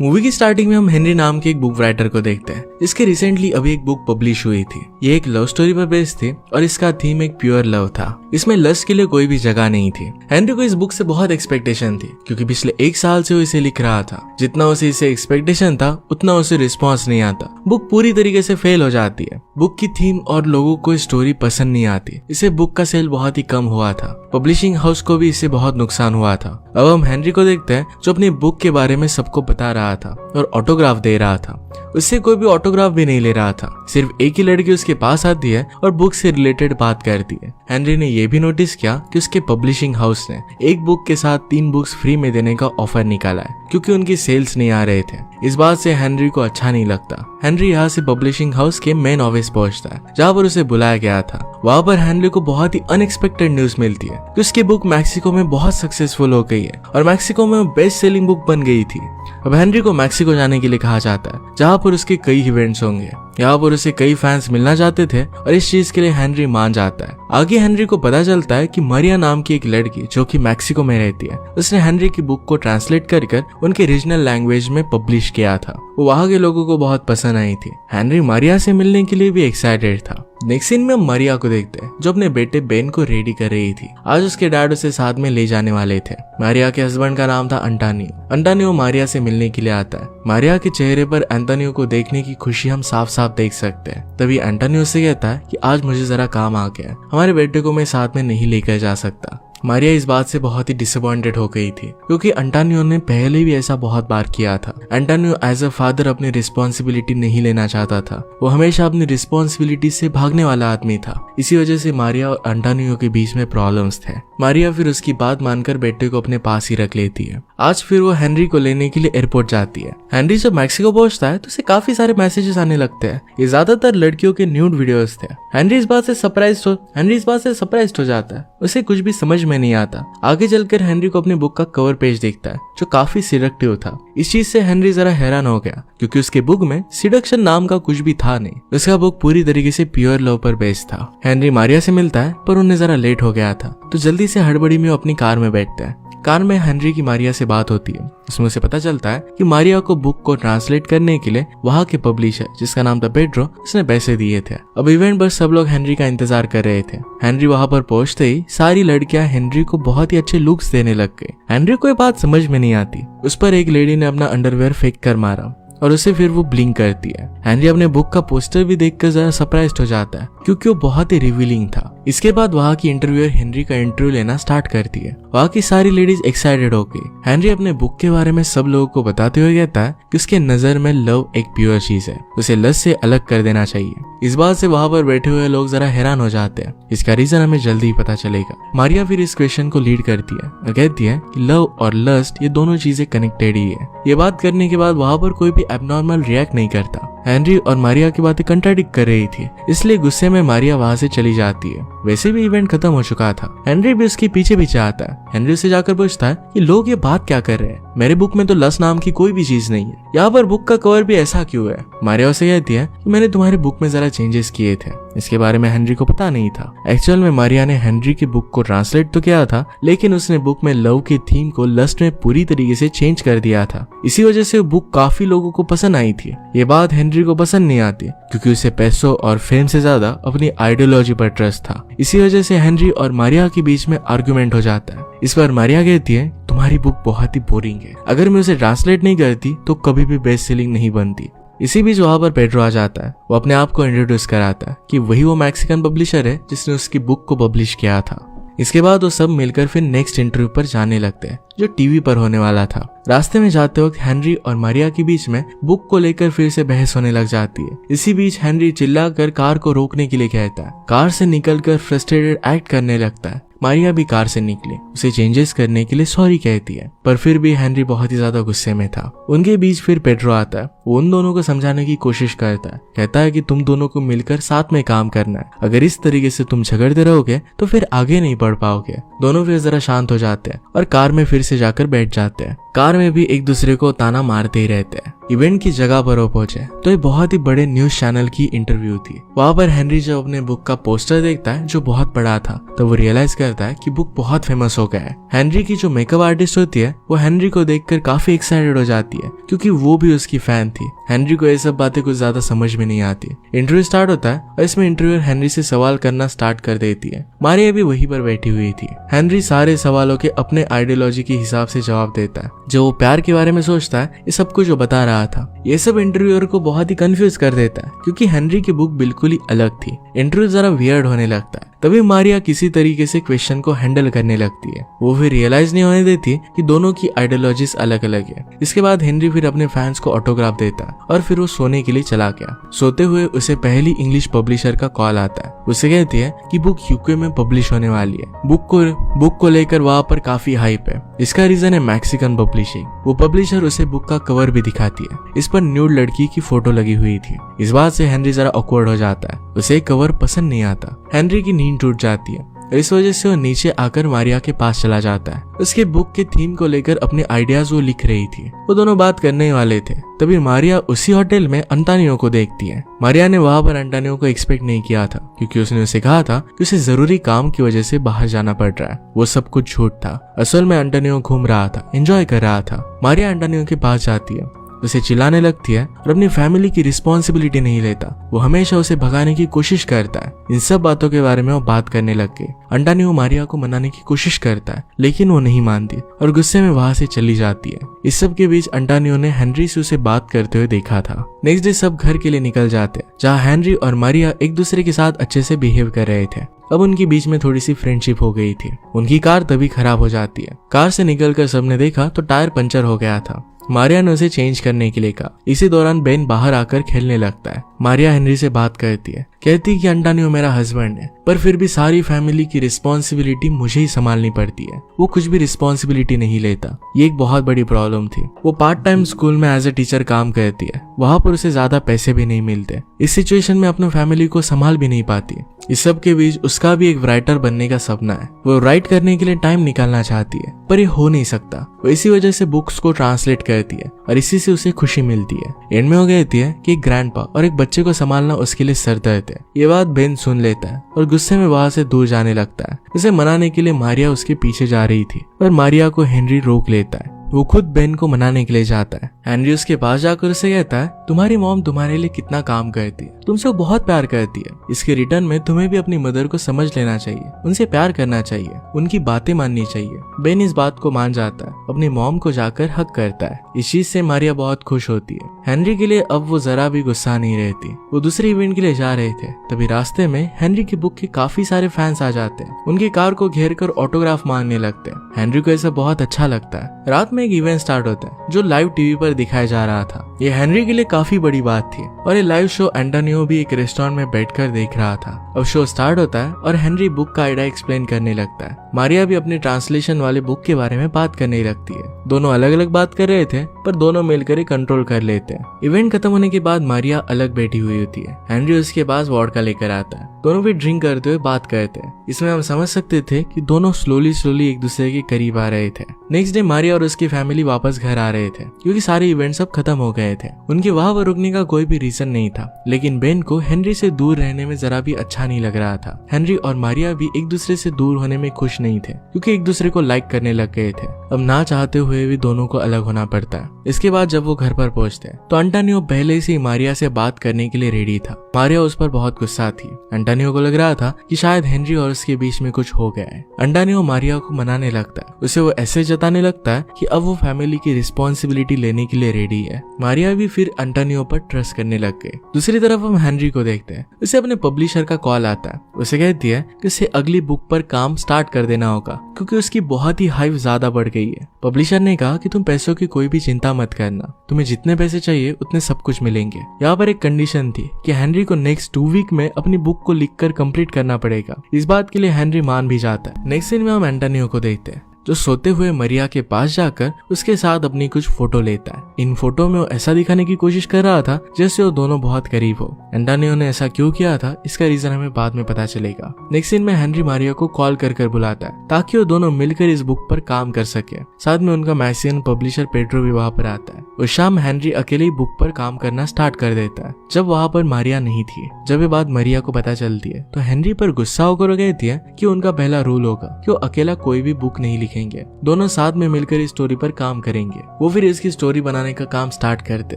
Movie की starting में हम हेनरी नाम के एक बुक राइटर को देखते हैं जिसकी रिसेंटली अभी एक बुक पब्लिश हुई थी। ये एक लव स्टोरी पर बेस्ड थी और इसका थीम एक प्योर लव था। इसमें लस्ट के लिए कोई भी जगह नहीं थी। हेनरी को इस बुक से बहुत एक्सपेक्टेशन थी क्योंकि पिछले 1 साल से वो इसे लिख रहा था। जितना उसे इसे एक्सपेक्टेशन था उतना उसे रिस्पॉन्स नहीं आता। बुक पूरी तरीके से फेल हो जाती है। बुक की थीम और लोगों को स्टोरी पसंद नहीं आती। इसे बुक का सेल बहुत ही कम हुआ था। पब्लिशिंग हाउस को भी इससे बहुत नुकसान हुआ था। अब हम हेनरी को देखते हैं जो अपनी बुक के बारे में सबको बता रहा था और ऑटोग्राफ दे रहा था। उससे कोई भी ऑटोग्राफ भी नहीं ले रहा था। सिर्फ एक ही लड़की उसके पास आती है और बुक से रिलेटेड बात करती है। हेनरी ने यह भी नोटिस किया कि उसके पब्लिशिंग हाउस ने एक बुक के साथ 3 बुक्स फ्री में देने का ऑफर निकाला है क्योंकि उनकी सेल्स नहीं आ रहे थे। इस बात से हेनरी को अच्छा नहीं लगता। हेनरी यहाँ से पब्लिशिंग हाउस के मेन ऑफिस पहुंचता है जहाँ पर उसे बुलाया गया था। वहाँ पर हेनरी को बहुत ही अनएक्सपेक्टेड न्यूज मिलती है कि उसकी बुक मैक्सिको में बहुत सक्सेसफुल हो गई है और मैक्सिको में बेस्ट सेलिंग बुक बन गई थी। अब हेनरी को मैक्सिको जाने के लिए कहा जाता है जहाँ पर उसके कई इवेंट्स होंगे। यहाँ पर उसे कई फैंस मिलना चाहते थे और इस चीज के लिए हेनरी मान जाता है। आगे हेनरी को पता चलता है कि मारिया नाम की एक लड़की जो कि मैक्सिको में रहती है, उसने हेनरी की बुक को ट्रांसलेट कर उनके रीजनल लैंग्वेज में पब्लिश किया था। वो वहाँ के लोगों को बहुत पसंद आई थी। हेनरी मारिया से मिलने के लिए भी एक्साइटेड था। नेक्स्ट सीन में हम मारिया को देखते हैं जो अपने बेटे बेन को रेडी कर रही थी। आज उसके डैड उसे साथ में ले जाने वाले थे। मारिया के हस्बैंड का नाम था अंटानियो। अंटानियो मारिया से मिलने के लिए आता है। मारिया के चेहरे पर अंटानियो को देखने की खुशी हम साफ साफ देख सकते हैं। तभी अंटानियो से कहता है कि आज मुझे जरा काम आ गया है, हमारे बेटे को मैं साथ में नहीं लेकर जा सकता। मारिया इस बात से बहुत ही डिसअपॉइंटेड हो गई थी क्योंकि अंटानियो ने पहले भी ऐसा बहुत बार किया था। अंटानियो एज अ फादर अपनी रिस्पॉन्सिबिलिटी नहीं लेना चाहता था। वो हमेशा अपनी रिस्पॉन्सिबिलिटी से भागने वाला आदमी था। इसी वजह से मारिया और अंटानियो के बीच में प्रॉब्लम्स थे। मारिया फिर उसकी बात मानकर बेटे को अपने पास ही रख लेती है। आज फिर वो हेनरी को लेने के लिए एयरपोर्ट जाती है। हेनरी जब मैक्सिको पहुंचता है तो उसे काफी सारे मैसेजेस आने लगते हैं। ये ज्यादातर लड़कियों के न्यूड वीडियोस थे। हेनरी इस बात से सरप्राइज हो जाता है। उसे कुछ भी समझ में नहीं आता। आगे चलकर हेनरी को अपनी बुक का कवर पेज दिखता है जो काफी सिडक्टिव था। इस चीज से हेनरी जरा हैरान हो गया क्योंकि उसके बुक में सिडक्शन नाम का कुछ भी था नहीं। उसका बुक पूरी तरीके से प्योर लव पर बेस्ड था। हेनरी मारिया से मिलता है पर उन्हें जरा लेट हो गया था तो जल्दी से हड़बड़ी में अपनी कार में बैठता है। कार में हेनरी की मारिया से बात होती है। इसमें उसे पता चलता है कि मारिया को बुक को ट्रांसलेट करने के लिए वहाँ के पब्लिशर जिसका नाम था पेड्रो, उसने पैसे दिए थे। अब इवेंट पर सब लोग हेनरी का इंतजार कर रहे थे। हेनरी वहाँ पर पहुंचते ही सारी लड़कियां हेनरी को बहुत ही अच्छे लुक्स देने लग गई। हेनरी को ये बात समझ में नहीं आती। उस पर एक लेडी ने अपना अंडरवेयर फेंक कर मारा और उसे फिर वो ब्लिंक करती है। हेनरी अपने बुक का पोस्टर भी देखकर जरा सरप्राइज्ड हो जाता है क्योंकि वो बहुत ही रिवीलिंग था। इसके बाद वहाँ की इंटरव्यूअर हेनरी का इंटरव्यू लेना स्टार्ट करती है। वहाँ की सारी लेडीज एक्साइटेड हो गई। हेनरी अपने बुक के बारे में सब लोगों को बताते हुए कहता है कि उसके नजर में लव एक प्योर चीज है, उसे लस्ट से अलग कर देना चाहिए। इस बात से वहाँ पर बैठे हुए लोग जरा हैरान हो जाते हैं। इसका रीजन हमें जल्दी ही पता चलेगा। मारिया फिर इस क्वेश्चन को लीड करती है और कहती है कि लव और लस्ट ये दोनों चीजें कनेक्टेड ही है। ये बात करने के बाद वहाँ पर कोई भी एबनॉर्मल रिएक्ट नहीं करता। हेनरी और मारिया की बातें कंट्राडिक्ट कर रही थी, इसलिए गुस्से में मारिया वहाँ से चली जाती है। वैसे भी इवेंट खत्म हो चुका था। हेनरी भी उसके पीछे आता है। हेनरी से जाकर पूछता है कि लोग ये बात क्या कर रहे हैं, मेरे बुक में तो लस्ट नाम की कोई भी चीज नहीं है, यहाँ पर बुक का कवर भी ऐसा क्यों है। मारिया उसे कहती है कि मैंने तुम्हारी बुक में जरा चेंजेस किए थे। इसके बारे में हेनरी को पता नहीं था। एक्चुअल में मारिया ने हेनरी की बुक को ट्रांसलेट तो किया था लेकिन उसने बुक में लव की थीम को लस्ट में पूरी तरीके से चेंज कर दिया था। इसी वजह से बुक काफी लोगों को पसंद आई थी। ये बात हेनरी को पसंद नहीं आती क्योंकि उसे पैसों और फेम से ज्यादा अपनी आइडियोलॉजी पर ट्रस्ट था। इसी वजह से हेनरी और मारिया के बीच में आर्गुमेंट हो जाता है। इस पर मारिया कहती है तुम्हारी बुक बहुत ही बोरिंग है, अगर मैं उसे ट्रांसलेट नहीं करती तो कभी भी बेस्ट सेलिंग नहीं बनती। इसी बीच वहां पर पेड्रो आ जाता है। वो अपने आप को इंट्रोड्यूस कराता है कि वही वो मैक्सिकन पब्लिशर है जिसने उसकी बुक को पब्लिश किया था। इसके बाद वो सब मिलकर फिर नेक्स्ट इंटरव्यू पर जाने लगते हैं जो टीवी पर होने वाला था। रास्ते में जाते वक्त हेनरी और मारिया के बीच में बुक को लेकर फिर से बहस होने लग जाती है। इसी बीच हेनरी चिल्लाकर कार को रोकने के लिए कहता है। कार से निकलकर फ्रस्ट्रेटेड एक्ट करने लगता है। मारिया भी कार से निकली, उसे चेंजेस करने के लिए सॉरी कहती है पर फिर भी हेनरी बहुत ही ज्यादा गुस्से में था। उनके बीच फिर पेड्रो आता है। वो उन दोनों को समझाने की कोशिश करता है। कहता है कि तुम दोनों को मिलकर साथ में काम करना है, अगर इस तरीके से तुम झगड़ते रहोगे तो फिर आगे नहीं बढ़ पाओगे। दोनों फिर जरा शांत हो जाते हैं और कार में फिर से जाकर बैठ जाते हैं। कार में भी एक दूसरे को ताना मारते ही रहते हैं। इवेंट की जगह पर वो पहुंचे तो एक बहुत ही बड़े न्यूज चैनल की इंटरव्यू थी। वहां पर हेनरी जब अपने बुक का पोस्टर देखता है जो बहुत बड़ा था, तो वो रियलाइज करता है कि बुक बहुत फेमस हो गया है। हेनरी की जो मेकअप आर्टिस्ट होती है वो हेनरी को देखकर काफी एक्साइटेड हो जाती है क्योंकि वो भी उसकी फैन थी। हेनरी को ये सब बातें कुछ ज्यादा समझ में नहीं आती। इंटरव्यू स्टार्ट होता है और इसमें इंटरव्यूअर हेनरी से सवाल करना स्टार्ट कर देती है। मारिया भी वहीं पर बैठी हुई थी। हेनरी सारे सवालों के अपने आइडियोलॉजी के हिसाब से जवाब देता है। जो वो प्यार के बारे में सोचता है ये सब कुछ जो बता रहा था। ये सब इंटरव्यूअर को बहुत ही कंफ्यूज कर देता है क्योंकि हेनरी की बुक बिल्कुल ही अलग थी। इंटरव्यू जरा वियर्ड होने लगता है। तभी मारिया किसी तरीके से क्वेश्चन को हैंडल करने लगती है। वो फिर रियलाइज नहीं होने देती कि दोनों की आइडियोलॉजीज अलग अलग है। इसके बाद हेनरी फिर अपने फैंस को ऑटोग्राफ देता है और फिर वो सोने के लिए चला गया। सोते हुए उसे पहली इंग्लिश पब्लिशर का कॉल आता है। उसे कहती है कि बुक यूके में पब्लिश होने वाली है। बुक को लेकर वहाँ पर काफी हाइप है। इसका रीजन है मैक्सिकन पब्लिशिंग। वो पब्लिशर उसे बुक का कवर भी दिखाती है। इस पर न्यूड लड़की की फोटो लगी हुई थी। इस बात से हेनरी जरा ऑकवर्ड हो जाता है। उसे कवर पसंद नहीं आता। हेनरी की नींद टूट जाती है। इस वजह से वो नीचे आकर मारिया के पास चला जाता है। उसके बुक के थीम को लेकर अपने आइडियाज वो लिख रही थी। वो दोनों बात करने वाले थे। तभी मारिया उसी होटल में अंटानियो को देखती है। मारिया ने वहां पर अंटानियो को एक्सपेक्ट नहीं किया था क्योंकि उसने उसे कहा था कि उसे जरूरी काम की वजह से बाहर जाना पड़ रहा है। वो सब कुछ झूठ था। असल में अंटानियो घूम रहा था, एंजॉय कर रहा था। मारिया अंटानियो के पास जाती है, उसे चिल्लाने लगती है और अपनी फैमिली की रिस्पॉन्सिबिलिटी नहीं लेता। वो हमेशा उसे भगाने की कोशिश करता है। इन सब बातों के बारे में वो बात करने लग गई। अंटानियो मारिया को मनाने की कोशिश करता है लेकिन वो नहीं मानती और गुस्से में वहां से चली जाती है। इस सब के बीच अंटानियो ने हेनरी से उसे बात करते हुए देखा था। नेक्स्ट डे सब घर के लिए निकल जाते हैं जहाँ हेनरी और मारिया एक दूसरे के साथ अच्छे से बिहेव कर रहे थे। अब उनके बीच में थोड़ी सी फ्रेंडशिप हो गई थी। उनकी कार तभी खराब हो जाती है। कार से निकलकर सबने देखा तो टायर पंचर हो गया था। मारिया ने उसे चेंज करने के लिए कहा। इसी दौरान बेन बाहर आकर खेलने लगता है। मारिया हेनरी से बात करती है, कहती है कि अंटानियो मेरा हस्बैंड है पर फिर भी सारी फैमिली की रिस्पॉन्सिबिलिटी मुझे ही संभालनी पड़ती है। वो कुछ भी रिस्पॉन्सिबिलिटी नहीं लेता। ये एक बहुत बड़ी प्रॉब्लम थी। वो पार्ट टाइम स्कूल में एज ए टीचर काम करती है। वहां पर उसे ज्यादा पैसे भी नहीं मिलते। इस सिचुएशन में अपनी फैमिली को संभाल भी नहीं पाती। इस सब के बीच उसका भी एक राइटर बनने का सपना है। वो राइट करने के लिए टाइम निकालना चाहती है पर ये हो नहीं सकता। वो इसी वजह से बुक्स को ट्रांसलेट करती है और इसी से उसे खुशी मिलती है। एंड में हो कहती है कि एक ग्रैंडपा और एक बच्चे को संभालना उसके लिए सरदर्द है। ये बात बेन सुन लेता है और गुस्से में वहां से दूर जाने लगता है। उसे मनाने के लिए मारिया उसके पीछे जा रही थी पर मारिया को हेनरी रोक लेता है। वो खुद बेन को मनाने के लिए जाता है। हेनरी उसके पास जाकर उसे कहता है, तुम्हारी मॉम तुम्हारे लिए कितना काम करती है, तुमसे वो बहुत प्यार करती है। इसके रिटर्न में तुम्हें भी अपनी मदर को समझ लेना चाहिए, उनसे प्यार करना चाहिए, उनकी बातें माननी चाहिए। बेन इस बात को मान जाता है, अपनी मॉम को जाकर हक करता है। इस चीज से मारिया बहुत खुश होती है। हेनरी के लिए अब वो जरा भी गुस्सा नहीं रहती। वो दूसरे इवेंट के लिए जा रहे थे तभी रास्ते में हेनरी की बुक के काफी सारे फैंस आ जाते हैं। उनकी कार को घेर कर ऑटोग्राफ मांगने लगते हैं। हेनरी को ऐसा बहुत अच्छा लगता है। रात में एक इवेंट स्टार्ट होता है जो लाइव टीवी पर दिखाया जा रहा था। ये हेनरी के लिए काफी बड़ी बात थी और ये लाइव शो एंटोनियो भी एक रेस्टोरेंट में बैठकर देख रहा था। अब शो स्टार्ट होता है और हेनरी बुक का आइडिया एक्सप्लेन करने लगता है। मारिया भी अपने ट्रांसलेशन वाले बुक के बारे में बात करने लगती है। दोनों अलग अलग बात कर रहे थे पर दोनों मिलकर ही कंट्रोल कर लेते हैं। इवेंट खत्म होने के बाद मारिया अलग बैठी हुई होती है। हेनरी उसके पास वोडका लेकर आता है। दोनों भी ड्रिंक करते हुए बात करते हैं। इसमें हम समझ सकते थे कि दोनों स्लोली एक दूसरे के करीब आ रहे थे। नेक्स्ट डे मारिया और उसकी फैमिली वापस घर आ रहे थे क्योंकि सारे इवेंट्स अब खत्म हो गए थे। उनके वहां पर रुकने का कोई भी रीजन नहीं था। लेकिन बेन को हेनरी से दूर रहने में जरा भी अच्छा नहीं लग रहा था। हेनरी और मारिया भी एक दूसरे से दूर होने में खुश नहीं थे क्योंकि एक दूसरे को लाइक करने लग गए थे। अब ना चाहते हुए भी दोनों को अलग होना पड़ता है। इसके बाद जब वो घर पर पहुंचते हैं तो अंटोनियो पहले से ही मारिया से बात करने के लिए रेडी था। मारिया उस पर बहुत गुस्सा थी। अंटोनियो को लग रहा था कि शायद हेनरी और उसके बीच में कुछ हो गया है। अंटोनियो मारिया को मनाने लगता है। उसे वो ऐसे जताने लगता है कि अब वो फैमिली की रिस्पॉन्सिबिलिटी लेने के लिए रेडी है। मारिया भी फिर अंटोनियो पर ट्रस्ट करने लग गए। दूसरी तरफ हम हेनरी को देखते हैं। उसे अपने पब्लिशर का कॉल आता है। उसे कहती है कि उसे अगली बुक पर काम स्टार्ट कर देना होगा क्योंकि उसकी बहुत ही हाइप ज्यादा बढ़ गई है। पब्लिशर ने कहा कि तुम पैसों की कोई भी चिंता मत करना, तुम्हें जितने पैसे चाहिए उतने सब कुछ मिलेंगे। यहाँ पर एक कंडीशन थी कि हेनरी को नेक्स्ट 2 वीक में अपनी बुक को लिखकर कंप्लीट करना पड़ेगा। इस बात के लिए हेनरी मान भी जाता है। नेक्स्ट सीन में हम एंटोनियो को देखते हैं जो सोते हुए मरिया के पास जाकर उसके साथ अपनी कुछ फोटो लेता है। इन फोटो में वो ऐसा दिखाने की कोशिश कर रहा था जैसे वो दोनों बहुत करीब हो। एंटोनियो ने ऐसा क्यों किया था इसका रीजन हमें बाद में पता चलेगा। नेक्स्ट सीन में हेनरी मारिया को कॉल कर बुलाता है ताकि वो दोनों मिलकर इस बुक पर काम कर सके। साथ में उनका मैगजीन पब्लिशर पेड्रो भी वहाँ पर आता है। उस शाम हेनरी अकेले ही बुक पर काम करना स्टार्ट कर देता है जब वहाँ पर मारिया नहीं थी। जब ये बात मारिया को पता चलती है तो हेनरी पर गुस्सा होकर कहती है कि उनका पहला रूल होगा कि वो अकेला कोई भी बुक नहीं लिखेंगे, दोनों साथ में मिलकर इस स्टोरी पर काम करेंगे। वो फिर इसकी स्टोरी बनाने का काम स्टार्ट करते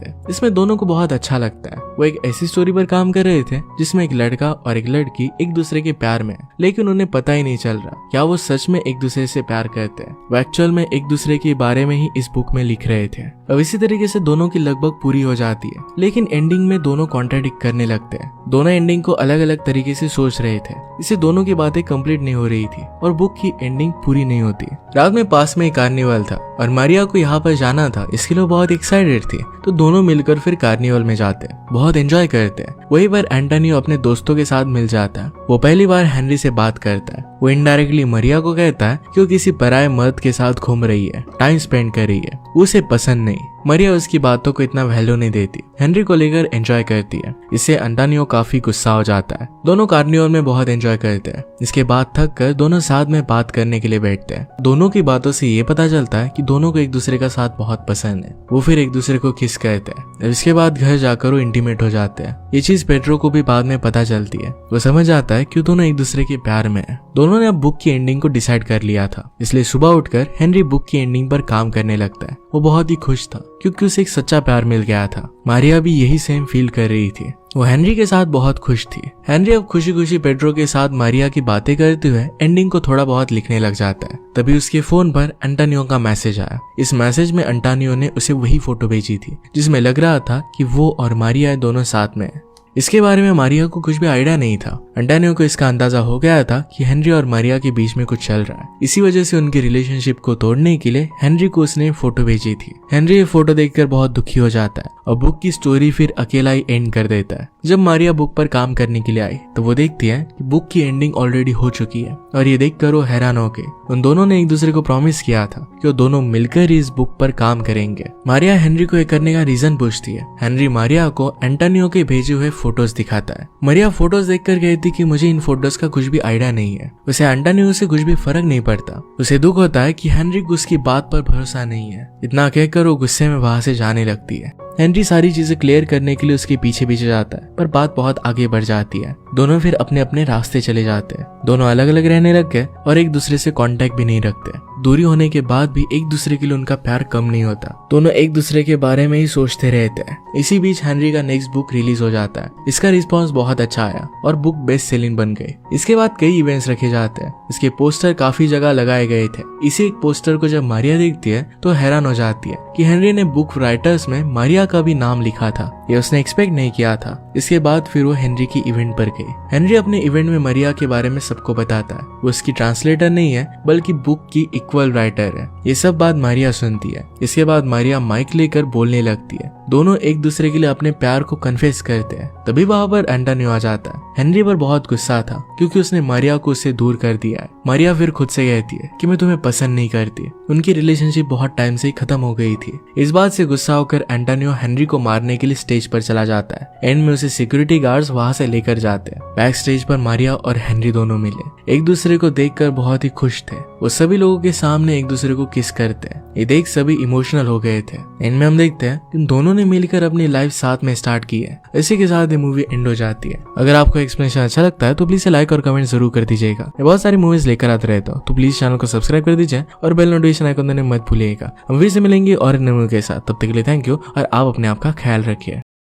हैं। इसमें दोनों को बहुत अच्छा लगता है। वो एक ऐसी स्टोरी पर काम कर रहे थे जिसमें एक लड़का और एक लड़की एक दूसरे के प्यार में है, लेकिन उन्हें पता ही नहीं चल रहा क्या वो सच में एक दूसरे से प्यार करते हैं। वो एक्चुअल में एक दूसरे के बारे में ही इस बुक में लिख रहे थे। अब इसी तरीके से दोनों की लगभग पूरी हो जाती है, लेकिन एंडिंग में दोनों कॉन्ट्राडिक्ट करने लगते हैं। दोनों एंडिंग को अलग अलग तरीके से सोच रहे थे, इससे दोनों की बातें कंप्लीट नहीं हो रही थी और बुक की एंडिंग पूरी नहीं होती। रात में पास में एक कार्निवल था और मारिया को यहाँ पर जाना था, इसके लिए बहुत एक्साइटेड थी। तो दोनों मिलकर फिर कार्निवल में जाते हैं, बहुत एंजॉय करते हैं। वहीं पर एंटोनियो अपने दोस्तों के साथ मिल जाता है। वो पहली बार हेनरी से बात करता है। वो इनडायरेक्टली मारिया को कहता है कि वो किसी पराये मर्द के साथ घूम रही है, टाइम स्पेंड कर रही है, उसे पसंद नहीं। मारिया उसकी बातों को इतना वैल्यू नहीं देती, हेनरी को लेकर एंजॉय करती है। इससे एंटोनियो काफी गुस्सा हो जाता है। दोनों कार्निवल में बहुत एंजॉय करते हैं। इसके बाद थक कर दोनों साथ में बात करने के लिए बैठते हैं। दोनों की बातों से ये पता चलता है कि दोनों को एक दूसरे का साथ बहुत पसंद है। वो फिर एक दूसरे को किस करते हैं। इसके बाद घर जाकर वो इंटीमेट हो जाते हैं। ये चीज पेड्रो को भी बाद में पता चलती है। वो समझ आता है कि दोनों एक दूसरे के प्यार में है। दोनों ने अब बुक की एंडिंग को डिसाइड कर लिया था, इसलिए सुबह उठकर हेनरी बुक की एंडिंग पर काम करने लगता है। वो बहुत ही खुश था क्योंकि उसे एक सच्चा प्यार मिल गया था। मारिया भी यही सेम फील कर रही थी। वो हेनरी के साथ बहुत खुश थी। हेनरी अब खुशी खुशी पेड्रो के साथ मारिया की बातें करते हुए एंडिंग को थोड़ा बहुत लिखने लग जाता है। तभी उसके फोन पर एंटोनियो का मैसेज आया। इस मैसेज में एंटोनियो ने उसे वही फोटो भेजी थी जिसमें लग रहा था कि वो और मारिया दोनों साथ में है। इसके बारे में मारिया को कुछ भी आइडिया नहीं था। एंटोनियो को इसका अंदाजा हो गया था कि हेनरी और मारिया के बीच में कुछ चल रहा है। इसी वजह से उनकी रिलेशनशिप को तोड़ने के लिए हेनरी को उसने फोटो भेजी थी। हेनरी ये फोटो देखकर बहुत दुखी हो जाता है और बुक की स्टोरी फिर अकेला ही एंड कर देता है। जब मारिया बुक पर काम करने के लिए आई तो वो देखती है कि बुक की एंडिंग ऑलरेडी हो चुकी है और ये देखकर वो हैरान हो गई। उन दोनों ने एक दूसरे को प्रॉमिस किया था कि वो दोनों मिलकर इस बुक पर काम करेंगे। मारिया हेनरी को ये करने का रीजन पूछती है। हेनरी मारिया को एंटोनियो के भेजे हुए फोटोज दिखाता है। मारिया फोटोज देखकर कहती कि मुझे इन फोटोज का कुछ भी आइडिया नहीं है। उसे एंटोनियो से कुछ भी फर्क नहीं पड़ता। उसे दुख होता है कि हेनरी को उसकी बात पर भरोसा नहीं है। इतना कहकर वो गुस्से में वहां से जाने लगती है। हेनरी सारी चीजें क्लियर करने के लिए उसके पीछे पीछे जाता है, पर बात बहुत आगे बढ़ जाती है। दोनों फिर अपने अपने रास्ते चले जाते हैं। दोनों अलग अलग रहने लग गए और एक दूसरे से कांटेक्ट भी नहीं रखते। दूरी होने के बाद भी एक दूसरे के लिए उनका प्यार कम नहीं होता। दोनों एक दूसरे के बारे में ही सोचते रहते हैं। इसी बीच हेनरी का नेक्स्ट बुक रिलीज हो जाता है। इसका रिस्पॉन्स बहुत अच्छा आया और बुक बेस्ट सेलिंग बन गई। इसके बाद कई इवेंट्स रखे जाते हैं। इसके पोस्टर काफी जगह लगाए गए थे। इसी एक पोस्टर को जब मारिया देखती है तो हैरान हो जाती है कि हेनरी ने बुक राइटर्स में मारिया का भी नाम लिखा था। ये उसने एक्सपेक्ट नहीं किया था। इसके बाद फिर वो हेनरी की इवेंट पर गई। हेनरी अपने इवेंट में मारिया के बारे में सबको बताता है। वो उसकी ट्रांसलेटर नहीं है बल्कि बुक की इक्वल राइटर है। ये सब बात मारिया सुनती है। इसके बाद मारिया माइक लेकर बोलने लगती है। दोनों एक दूसरे के लिए अपने प्यार को कन्फेस करते हैं। तभी वहां पर एंटोनियो आ जाता है। हेनरी पर बहुत गुस्सा था क्योंकि उसने मारिया को उससे दूर कर दिया है। मारिया फिर खुद से कहती है कि मैं तुम्हें पसंद नहीं करती। उनकी रिलेशनशिप बहुत टाइम से ही खत्म हो गई थी। इस बात से गुस्सा होकर एंटोनियो हेनरी को मारने के लिए स्टेज पर चला जाता है। एंड में उसे सिक्योरिटी गार्ड्स वहां से लेकर जाते हैं। बैक स्टेज पर मारिया और हेनरी दोनों मिले। एक दूसरे को देखकर बहुत ही खुश थे। वो सभी लोगों के सामने एक दूसरे को किस करते हैं। ये देख सभी इमोशनल हो गए थे। एंड में हम देखते हैं कि दोनों ने मिलकर अपनी लाइफ साथ में स्टार्ट की है। इसी के साथ ये मूवी एंड हो जाती है। अगर आपको एक्सप्लेनेशन अच्छा लगता है तो प्लीज लाइक और कमेंट जरूर कर दीजिएगा। मैं बहुत सारी मूवीज लेकर आते रहता हूँ, तो प्लीज चैनल को सब्सक्राइब कर दीजिए और बेल नोटिफिकेशन आइकन देना मत भूलिएगा। हम फिर से मिलेंगे और नए मूवी के साथ। तब तक के लिए थैंक यू और आप अपने आप का ख्याल रखिए।